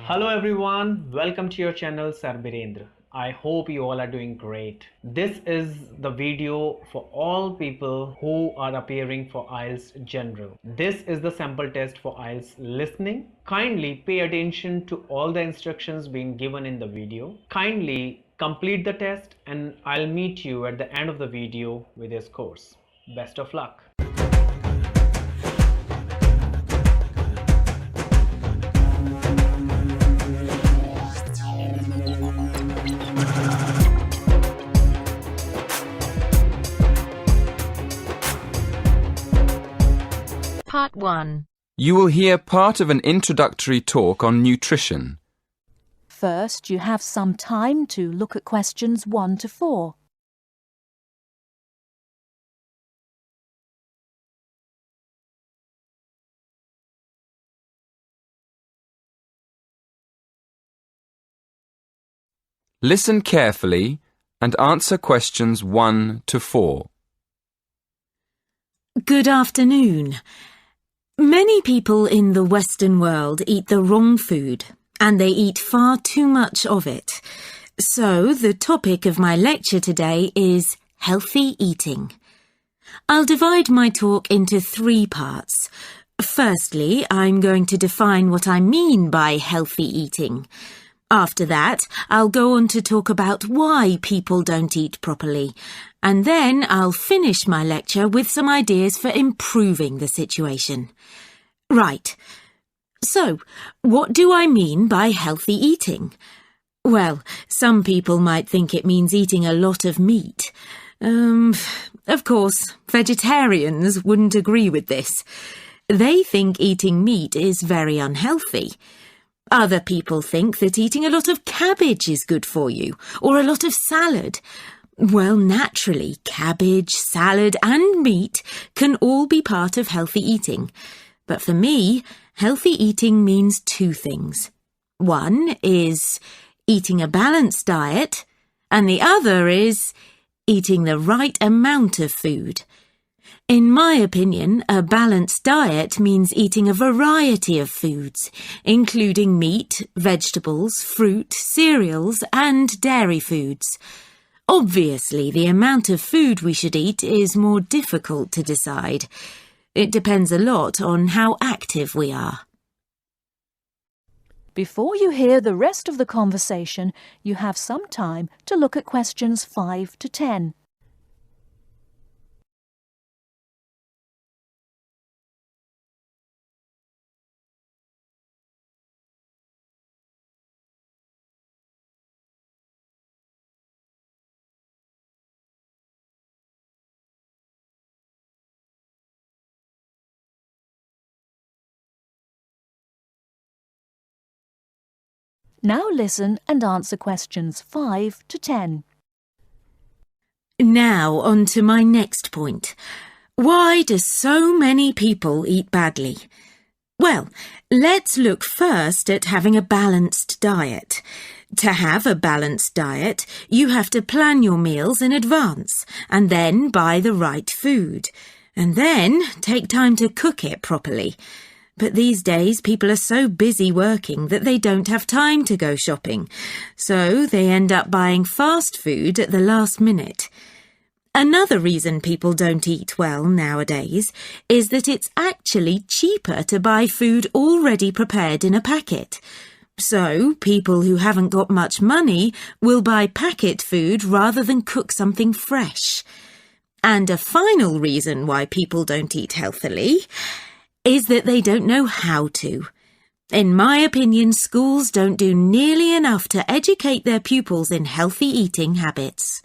Hello everyone, welcome to your channel Sir Birendra. I hope you all are doing great. This is the video for all people who are appearing for IELTS General. This is the sample test for IELTS listening. Kindly pay attention to all the instructions being given in the video. Kindly complete the test and I'll meet you at the end of the video with your scores. Best of luck. Part 1. You will hear part of an introductory talk on nutrition. First, you have some time to look at questions 1 to 4. Listen carefully and answer questions 1 to 4. Good afternoon. Many people in the Western world eat the wrong food, and they eat far too much of it. So, the topic of my lecture today is healthy eating. I'll divide my talk into 3 parts. Firstly, I'm going to define what I mean by healthy eating. After that, I'll go on to talk about why people don't eat properly, and then I'll finish my lecture with some ideas for improving the situation. Right. So, what do I mean by healthy eating? Well, some people might think it means eating a lot of meat. Of course, vegetarians wouldn't agree with this. They think eating meat is very unhealthy. Other people think that eating a lot of cabbage is good for you, or a lot of salad. Well, naturally, cabbage, salad and meat can all be part of healthy eating. But for me, healthy eating means 2 things. One is eating a balanced diet, and the other is eating the right amount of food. In my opinion, a balanced diet means eating a variety of foods, including meat, vegetables, fruit, cereals, and dairy foods. Obviously, the amount of food we should eat is more difficult to decide. It depends a lot on how active we are. Before you hear the rest of the conversation, you have some time to look at questions 5 to 10. Now listen and answer questions 5 to 10. Now on to my next point. Why do so many people eat badly? Well, let's look first at having a balanced diet. To have a balanced diet, you have to plan your meals in advance and then buy the right food. And then take time to cook it properly. But these days, people are so busy working that they don't have time to go shopping. So they end up buying fast food at the last minute. Another reason people don't eat well nowadays is that it's actually cheaper to buy food already prepared in a packet. So people who haven't got much money will buy packet food rather than cook something fresh. And a final reason why people don't eat healthily is that they don't know how to. In my opinion, schools don't do nearly enough to educate their pupils in healthy eating habits.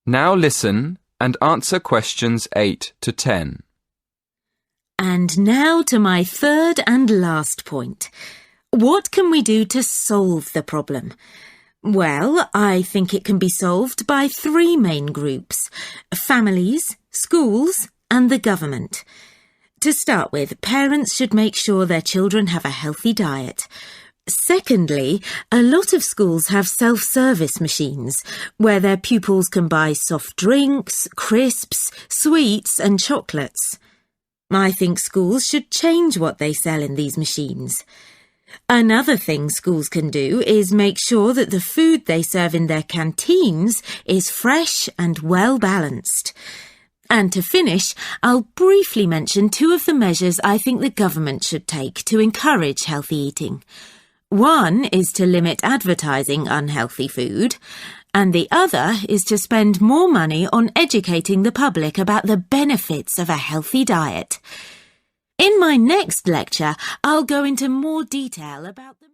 Now listen and answer questions 8 to 10. And now to my third and last point. What can we do to solve the problem? Well, I think it can be solved by 3 main groups: families, schools, and the government. To start with, parents should make sure their children have a healthy diet. Secondly, a lot of schools have self-service machines where their pupils can buy soft drinks, crisps, sweets and chocolates. I think schools should change what they sell in these machines. Another thing schools can do is make sure that the food they serve in their canteens is fresh and well balanced. And to finish, I'll briefly mention two of the measures I think the government should take to encourage healthy eating. One is to limit advertising unhealthy food, and the other is to spend more money on educating the public about the benefits of a healthy diet. In my next lecture, I'll go into more detail about them.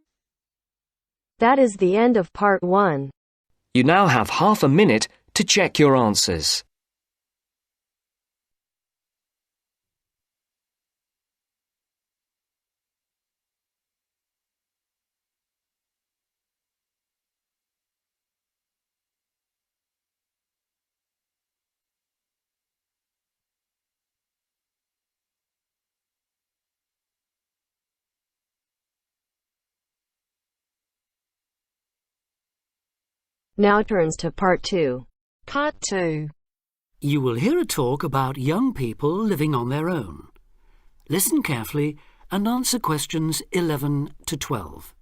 That is the end of part 1. You now have half a minute to check your answers. Now turns to part 2. Part 2. You will hear a talk about young people living on their own. Listen carefully and answer questions 11 to 12.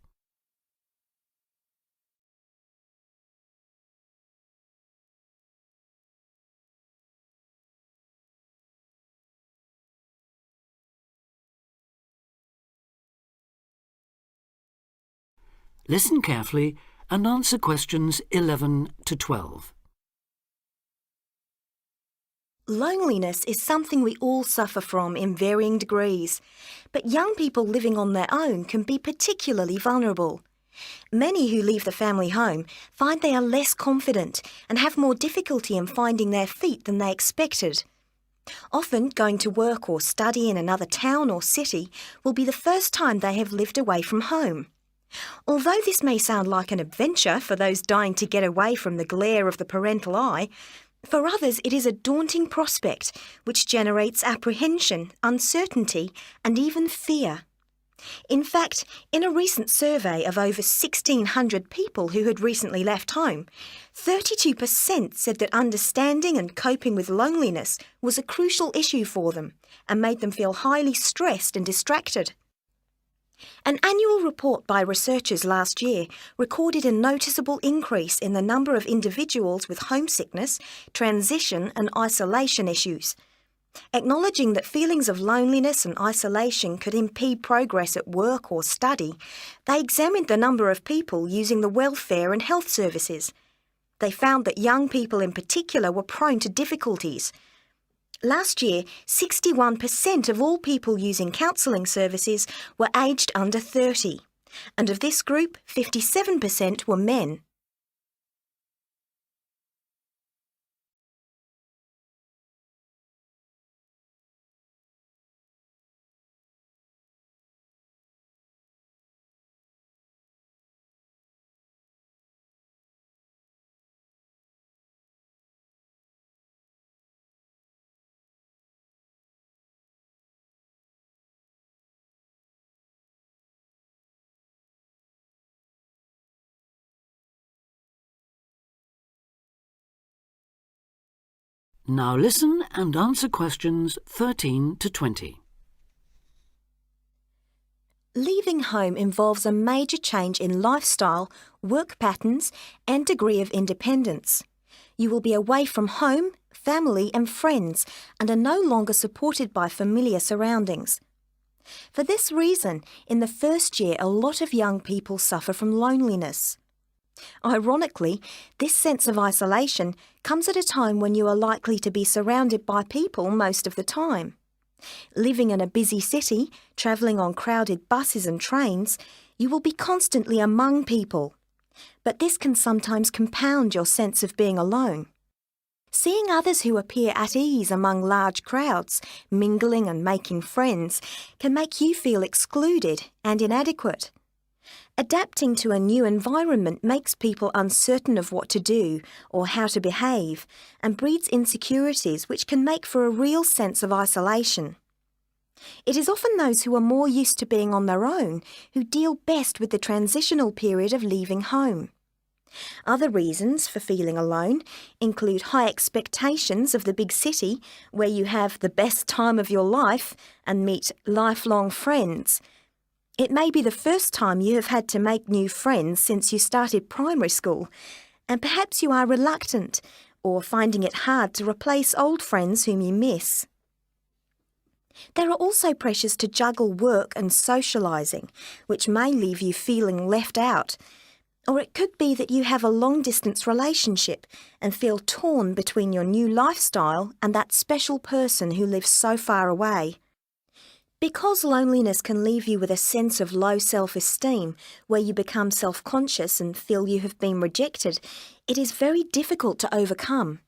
Listen carefully and answer questions 11 to 12. Loneliness is something we all suffer from in varying degrees, but young people living on their own can be particularly vulnerable. Many who leave the family home find they are less confident and have more difficulty in finding their feet than they expected. Often, going to work or study in another town or city will be the first time they have lived away from home. Although this may sound like an adventure for those dying to get away from the glare of the parental eye, for others it is a daunting prospect which generates apprehension, uncertainty and even fear. In fact, in a recent survey of over 1,600 people who had recently left home, 32% said that understanding and coping with loneliness was a crucial issue for them and made them feel highly stressed and distracted. An annual report by researchers last year recorded a noticeable increase in the number of individuals with homesickness, transition and isolation issues. Acknowledging that feelings of loneliness and isolation could impede progress at work or study, they examined the number of people using the welfare and health services. They found that young people in particular were prone to difficulties. Last year, 61% of all people using counselling services were aged under 30, and of this group, 57% were men. Now listen and answer questions 13 to 20. Leaving home involves a major change in lifestyle, work patterns and degree of independence. You will be away from home, family and friends and are no longer supported by familiar surroundings. For this reason, in the first year a lot of young people suffer from loneliness. Ironically, this sense of isolation comes at a time when you are likely to be surrounded by people most of the time. Living in a busy city, travelling on crowded buses and trains, you will be constantly among people. But this can sometimes compound your sense of being alone. Seeing others who appear at ease among large crowds, mingling and making friends, can make you feel excluded and inadequate. Adapting to a new environment makes people uncertain of what to do or how to behave and breeds insecurities which can make for a real sense of isolation. It is often those who are more used to being on their own who deal best with the transitional period of leaving home. Other reasons for feeling alone include high expectations of the big city where you have the best time of your life and meet lifelong friends, It may be the first time you have had to make new friends since you started primary school, and perhaps you are reluctant or finding it hard to replace old friends whom you miss. There are also pressures to juggle work and socialising, which may leave you feeling left out. Or it could be that you have a long-distance relationship and feel torn between your new lifestyle and that special person who lives so far away. Because loneliness can leave you with a sense of low self-esteem, where you become self-conscious and feel you have been rejected, it is very difficult to overcome.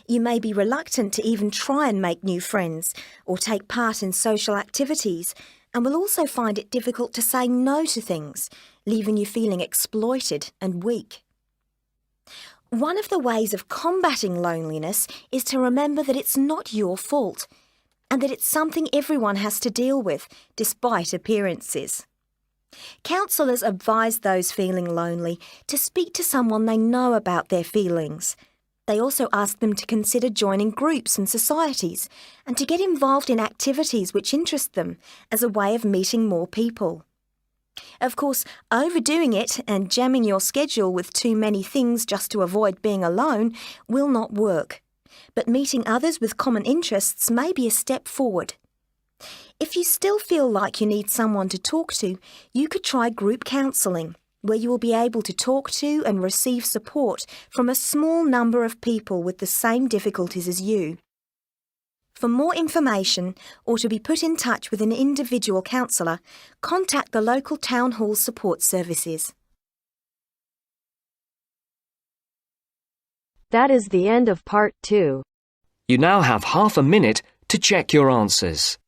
You may be reluctant to even try and make new friends or take part in social activities, and will also find it difficult to say no to things, leaving you feeling exploited and weak. One of the ways of combating loneliness is to remember that it's not your fault, and that it's something everyone has to deal with, despite appearances. Counsellors advise those feeling lonely to speak to someone they know about their feelings. They also ask them to consider joining groups and societies and to get involved in activities which interest them as a way of meeting more people. Of course, overdoing it and jamming your schedule with too many things just to avoid being alone will not work. But meeting others with common interests may be a step forward. If you still feel like you need someone to talk to, you could try group counselling, where you will be able to talk to and receive support from a small number of people with the same difficulties as you. For more information or to be put in touch with an individual counsellor, contact the local town hall support services. That is the end of part 2. You now have half a minute to check your answers.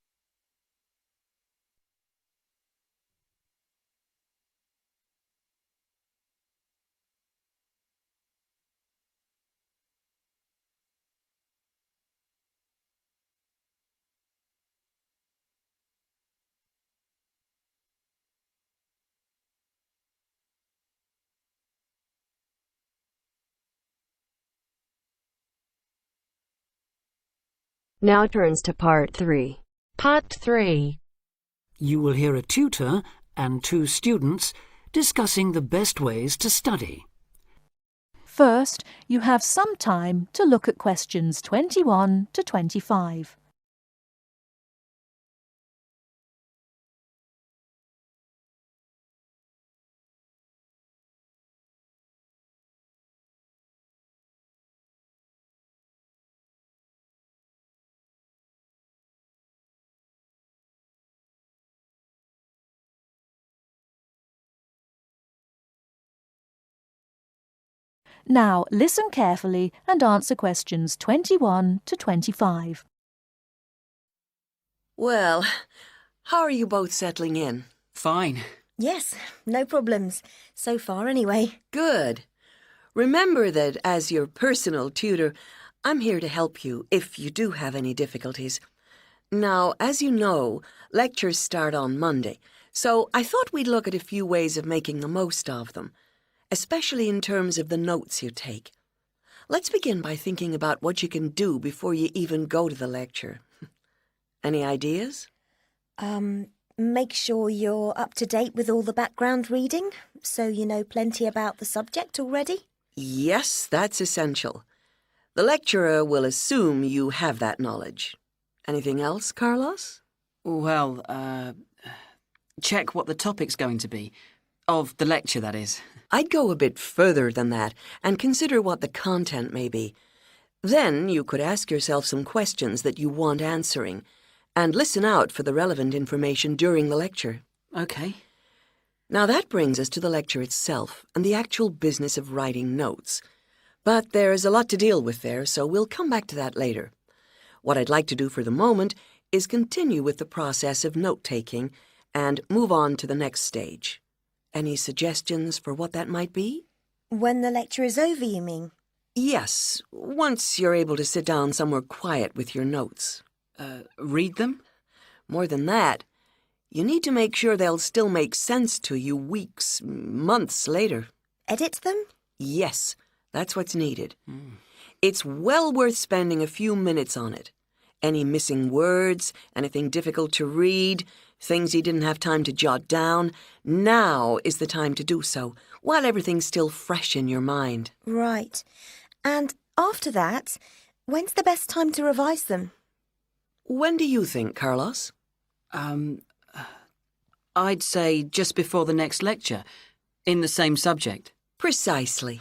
Now turns to part 3. Part 3. You will hear a tutor and 2 students discussing the best ways to study. First, you have some time to look at questions 21 to 25. Now listen carefully and answer questions 21 to 25. Well, how are you both settling in? Fine. Yes, no problems. So far, anyway. Good. Remember that as your personal tutor, I'm here to help you if you do have any difficulties. Now, as you know, lectures start on Monday, so I thought we'd look at a few ways of making the most of them, especially in terms of the notes you take. Let's begin by thinking about what you can do before you even go to the lecture. Any ideas? Make sure you're up to date with all the background reading, so you know plenty about the subject already. Yes, that's essential. The lecturer will assume you have that knowledge. Anything else, Carlos? Well, check what the topic's going to be. Of the lecture, that is. I'd go a bit further than that and consider what the content may be. Then you could ask yourself some questions that you want answering and listen out for the relevant information during the lecture. Okay. Now that brings us to the lecture itself and the actual business of writing notes. But there's a lot to deal with there, so we'll come back to that later. What I'd like to do for the moment is continue with the process of note-taking and move on to the next stage. Any suggestions for what that might be? When the lecture is over, you mean? Yes, once you're able to sit down somewhere quiet with your notes. Read them? More than that, you need to make sure they'll still make sense to you weeks, months later. Edit them? Yes, that's what's needed. It's well worth spending a few minutes on it. Any missing words, anything difficult to read, Things you didn't have time to jot down, now is the time to do so, while everything's still fresh in your mind. Right. And after that, when's the best time to revise them? When do you think, Carlos? I'd say just before the next lecture, in the same subject. Precisely.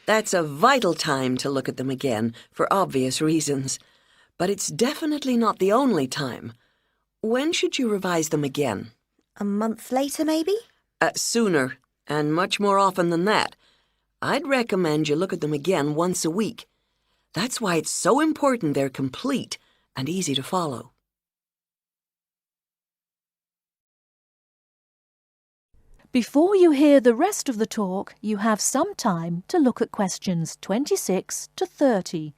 That's a vital time to look at them again, for obvious reasons. But it's definitely not the only time. When should you revise them again? A month later, maybe? Sooner, and much more often than that. I'd recommend you look at them again once a week. That's why it's so important they're complete and easy to follow. Before you hear the rest of the talk, you have some time to look at questions 26 to 30.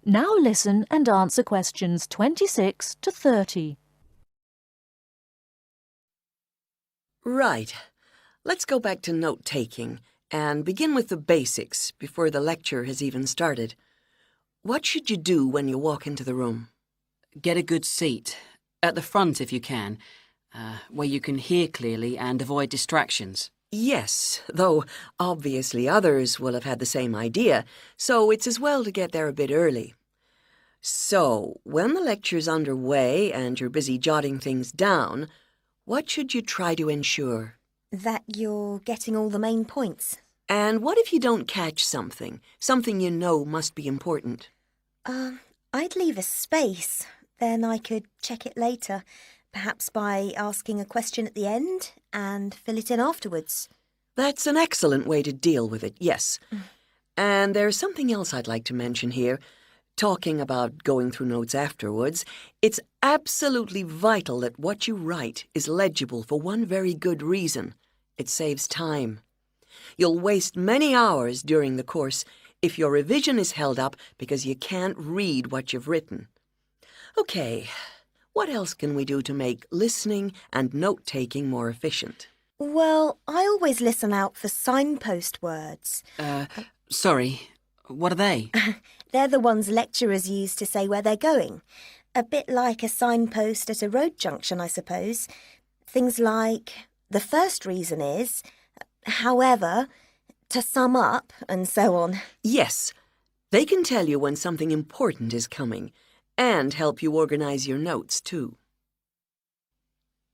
Now listen and answer questions 26 to 30. Right. Let's go back to note-taking and begin with the basics before the lecture has even started. What should you do when you walk into the room? Get a good seat, at the front if you can, where you can hear clearly and avoid distractions. Yes, though obviously others will have had the same idea, so it's as well to get there a bit early. So, when the lecture's underway and you're busy jotting things down, what should you try to ensure? That you're getting all the main points. And what if you don't catch something you know must be important? I'd leave a space. Then I could check it later, perhaps by asking a question at the end and fill it in afterwards. That's an excellent way to deal with it, yes. And there's something else I'd like to mention here. Talking about going through notes afterwards, it's absolutely vital that what you write is legible for one very good reason. It saves time. You'll waste many hours during the course if your revision is held up because you can't read what you've written. Okay, what else can we do to make listening and note-taking more efficient? Well, I always listen out for signpost words. Sorry, what are they? They're the ones lecturers use to say where they're going. A bit like a signpost at a road junction, I suppose. Things like, the first reason is, however, to sum up, and so on. Yes, they can tell you when something important is coming, and help you organize your notes, too.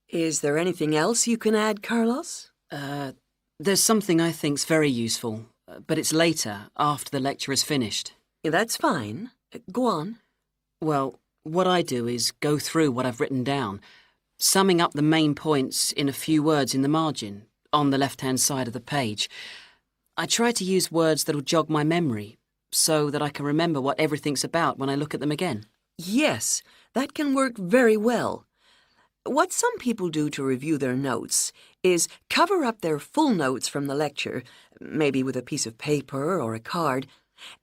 Is there anything else you can add, Carlos? There's something I think's very useful, but it's later, after the lecture is finished. That's fine. Go on. Well, what I do is go through what I've written down, summing up the main points in a few words in the margin, on the left-hand side of the page. I try to use words that'll jog my memory, so that I can remember what everything's about when I look at them again. Yes, that can work very well. What some people do to review their notes is cover up their full notes from the lecture, maybe with a piece of paper or a card,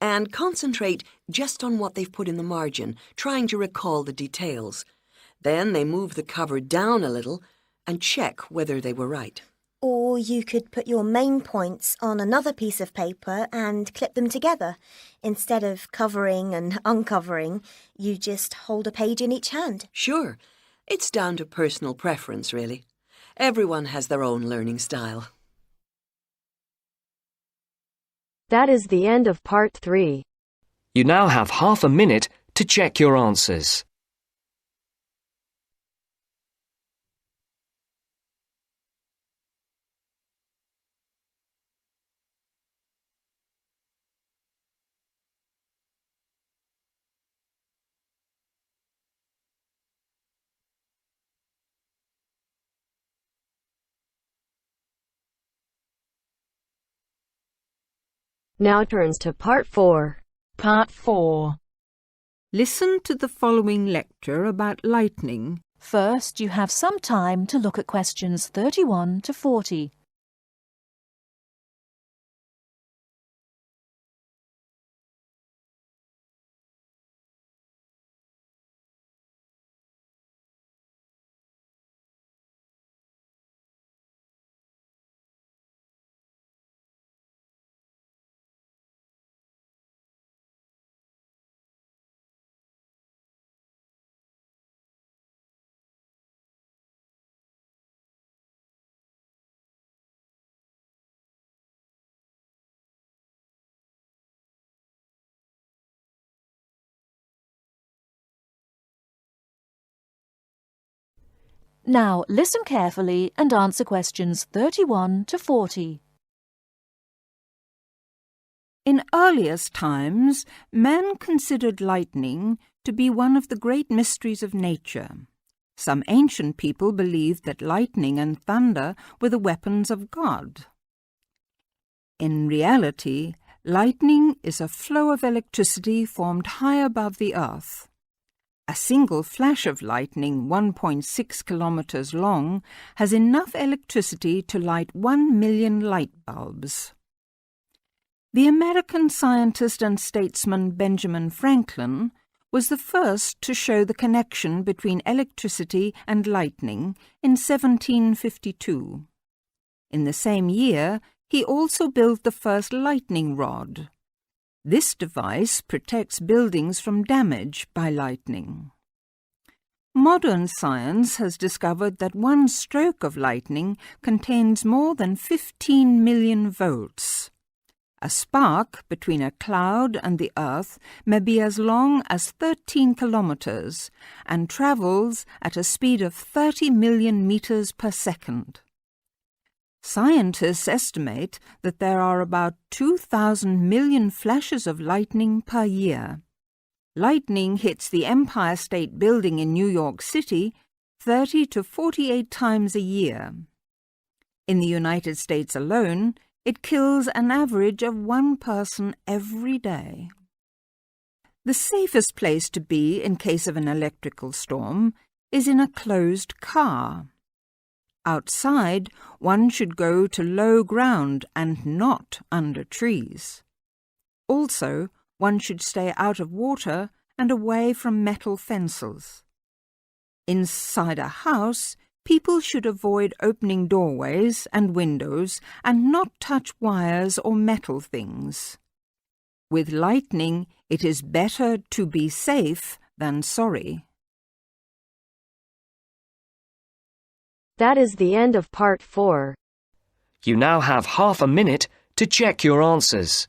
and concentrate just on what they've put in the margin, trying to recall the details. Then they move the cover down a little and check whether they were right. Or you could put your main points on another piece of paper and clip them together. Instead of covering and uncovering, you just hold a page in each hand. Sure. It's down to personal preference, really. Everyone has their own learning style. That is the end of part 3. You now have half a minute to check your answers. Now turns to part 4. Part 4. Listen to the following lecture about lightning. First, you have some time to look at questions 31 to 40. Now listen carefully and answer questions 31 to 40. In earliest times, men considered lightning to be one of the great mysteries of nature. Some ancient people believed that lightning and thunder were the weapons of God. In reality, lightning is a flow of electricity formed high above the earth. A single flash of lightning 1.6 kilometers long has enough electricity to light 1 million light bulbs. The American scientist and statesman Benjamin Franklin was the first to show the connection between electricity and lightning in 1752. In the same year, he also built the first lightning rod. This device protects buildings from damage by lightning. Modern science has discovered that one stroke of lightning contains more than 15 million volts. A spark between a cloud and the earth may be as long as 13 kilometers and travels at a speed of 30 million meters per second. Scientists estimate that there are about 2,000 million flashes of lightning per year. Lightning hits the Empire State Building in New York City 30 to 48 times a year. In the United States alone, it kills an average of 1 person every day. The safest place to be in case of an electrical storm is in a closed car. Outside, one should go to low ground and not under trees. Also, one should stay out of water and away from metal fences. Inside a house, people should avoid opening doorways and windows and not touch wires or metal things. With lightning, it is better to be safe than sorry. That is the end of part 4. You now have half a minute to check your answers.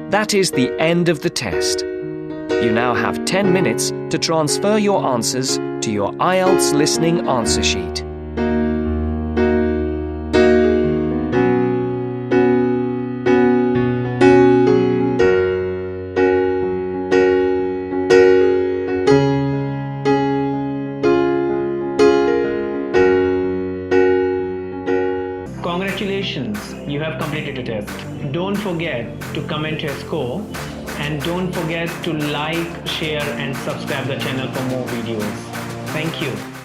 That is the end of the test. You now have 10 minutes to transfer your answers to your Ielts listening answer sheet. Congratulations, you have completed the test. Don't forget to comment your score and don't forget to like, share and subscribe the channel for more videos. Thank you.